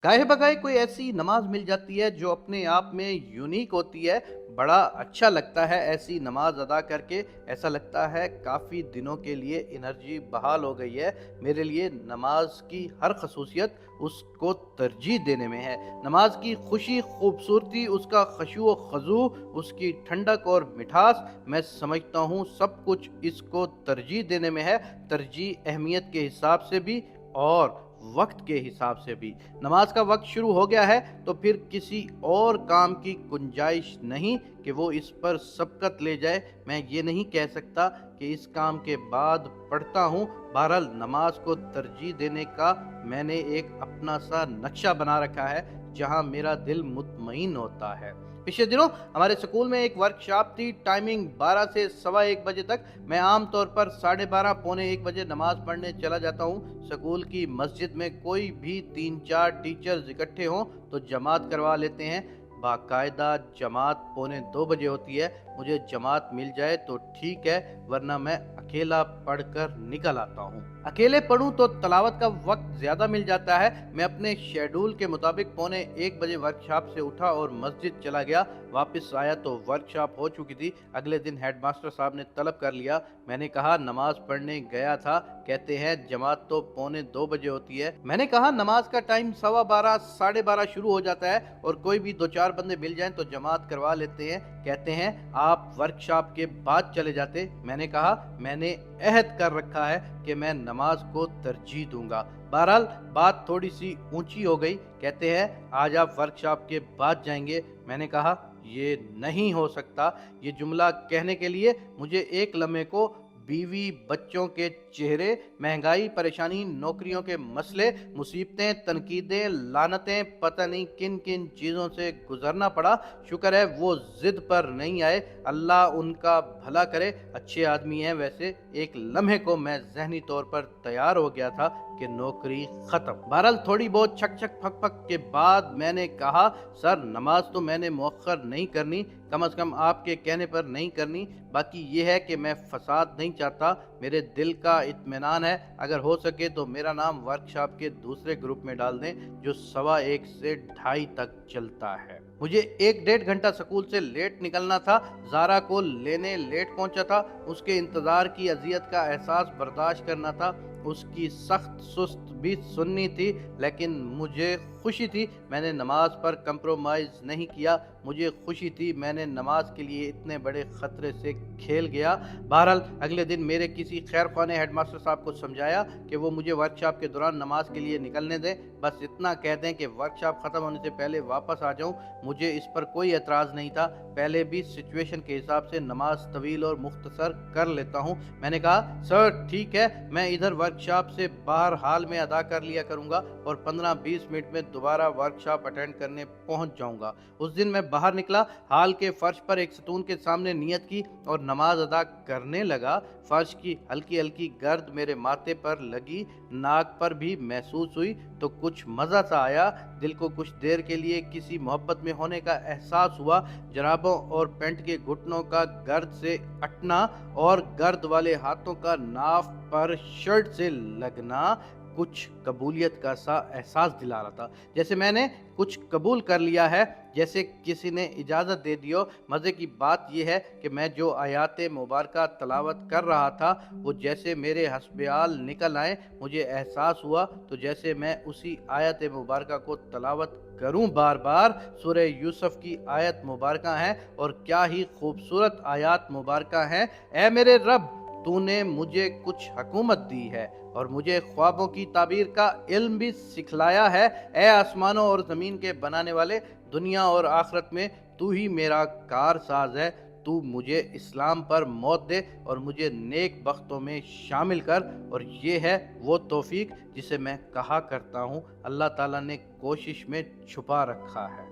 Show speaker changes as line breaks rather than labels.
गाहे बगाए कोई ऐसी नमाज मिल जाती है जो अपने आप में यूनिक होती है। बड़ा अच्छा लगता है ऐसी नमाज अदा करके। ऐसा लगता है काफ़ी दिनों के लिए एनर्जी बहाल हो गई है। मेरे लिए नमाज की हर खसूसियत उसको तरजीह देने में है। नमाज की खुशी, खूबसूरती, उसका खशू व खजू, उसकी ठंडक और मिठास, मैं समझता हूँ सब कुछ इसको तरजीह देने में है। तरजीह अहमियत के हिसाब से भी और वक्त के हिसाब से भी। नमाज का वक्त शुरू हो गया है तो फिर किसी और काम की गुंजाइश नहीं कि वो इस पर सबकत ले जाए। मैं ये नहीं कह सकता कि इस काम के बाद पढ़ता हूँ। बहरहाल नमाज को तरजीह देने का मैंने एक अपना सा नक्शा बना रखा है जहाँ मेरा दिल मुतमईन होता है। पिछले दिनों हमारे स्कूल में एक वर्कशॉप थी। टाइमिंग 12 से सवा 1 बजे तक। मैं आम तौर पर 12:30 पौने 1 बजे नमाज पढ़ने चला जाता हूँ। स्कूल की मस्जिद में कोई भी 3-4 टीचर्स इकट्ठे हों तो जमात करवा लेते हैं। बाकायदा जमात पौने 2 बजे होती है। मुझे जमात मिल जाए तो ठीक है, वरना मैं अकेला पढ़कर निकल आता हूँ। अकेले पढ़ूं तो तलावत का वक्त ज़्यादा मिल जाता है। मैं अपने शेड्यूल के मुताबिक पौने 1 बजे वर्कशॉप से उठा और मस्जिद चला गया। वापस आया तो वर्कशॉप हो चुकी थी। अगले दिन हेडमास्टर साहब ने तलब कर लिया। मैंने कहा नमाज पढ़ने गया था। कहते हैं जमात तो पौने 2 बजे होती है। मैंने कहा नमाज का टाइम 12:15 12:30 शुरू हो जाता है और कोई भी 2-4 बंदे मिल जाएं तो जमात करवा लेते हैं। कहते हैं आप वर्कशॉप के बाद चले जाते। मैंने कहा मैंने अहद कर रखा है कि मैं नमाज को तरजीह दूंगा। बहरहाल बात थोड़ी सी ऊंची हो गई। कहते हैं आज आप वर्कशॉप के बाद जाएंगे। मैंने कहा ये नहीं हो सकता। ये जुमला कहने के लिए मुझे एक लम्हे को बीवी, बच्चों के चेहरे, महंगाई, परेशानी, नौकरियों के मसले, मुसीबतें, तनकीदें, लानतें, पता नहीं किन किन चीज़ों से गुजरना पड़ा। शुक्र है वो जिद पर नहीं आए। अल्लाह उनका भला करे। अच्छे आदमी हैं वैसे। एक लम्हे को मैं जहनी तौर पर तैयार हो गया था कि नौकरी ख़त्म। बहरहाल थोड़ी बहुत छक छक फक फक के बाद मैंने कहा सर नमाज तो मैंने मौखर नहीं करनी, कम अज़ कम आपके कहने पर नहीं करनी। बाकी ये है कि मैं फसाद नहीं चाहता। मेरे दिल का इत्मीनान है। अगर हो सके तो मेरा नाम वर्कशॉप के दूसरे ग्रुप में डाल दें जो 1:15 से 2:30 तक चलता है। मुझे 1-1.5 घंटा स्कूल से लेट निकलना था। ज़ारा को लेने लेट पहुंचा था। उसके इंतज़ार की अजियत का एहसास बर्दाश्त करना था। उसकी सख्त सुस्त भी सुननी थी। लेकिन मुझे खुशी थी मैंने नमाज पर कंप्रोमाइज़ नहीं किया। मुझे खुशी थी मैंने नमाज के लिए इतने बड़े ख़तरे से खेल गया। बहरहाल अगले दिन मेरे किसी खैर ख्वाह ने हेडमास्टर साहब को समझाया कि वो मुझे वर्कशॉप के दौरान नमाज के लिए निकलने दें। बस इतना कह दें कि वर्कशॉप ख़त्म होने से पहले वापस आ जाऊँ। मुझे इस पर कोई एतराज़ नहीं था। पहले भी सिचुएशन के हिसाब से नमाज तवील और मुख्तसर कर लेता हूँ। मैंने कहा सर ठीक है, मैं इधर वर्कशॉप से बाहर हाल में अदा कर लिया करूँगा और 15-20 मिनट में दोबारा वर्कशॉप अटेंड करने पहुँच जाऊँगा। उस दिन मैं बाहर निकला, हाल के फर्श पर एक सतून के सामने नियत की और नमाज अदा करने लगा। फर्श की हल्की हल्की गर्द मेरे माथे पर लगी, नाक पर भी महसूस हुई तो कुछ मज़ा सा आया। दिल को कुछ देर के लिए किसी मोहब्बत में होने का एहसास हुआ। जराबों और पैंट के घुटनों का गर्द से अटना और गर्द वाले हाथों का नाफ पर शर्ट से लगना कुछ कबूलियत का सा एहसास दिला रहा था। जैसे मैंने कुछ कबूल कर लिया है, जैसे किसी ने इजाज़त दे दी हो। मज़े की बात यह है कि मैं जो आयात मुबारका तलावत कर रहा था वो जैसे मेरे हस्बयाल निकल आए। मुझे एहसास हुआ तो जैसे मैं उसी आयत मुबारका को तलावत करूं बार बार। सूरह यूसुफ की आयत मुबारका है और क्या ही खूबसूरत आयत मुबारका है। ऐ मेरे रब, तूने मुझे कुछ हुकूमत दी है और मुझे ख्वाबों की ताबीर का इल्म भी सिखलाया है। ऐ आसमानों और ज़मीन के बनाने वाले, दुनिया और आखिरत में तू ही मेरा कारसाज है। तू मुझे इस्लाम पर मौत दे और मुझे नेक बख्तों में शामिल कर। और ये है वो तौफीक जिसे मैं कहा करता हूँ अल्लाह ताला ने कोशिश में छुपा रखा है।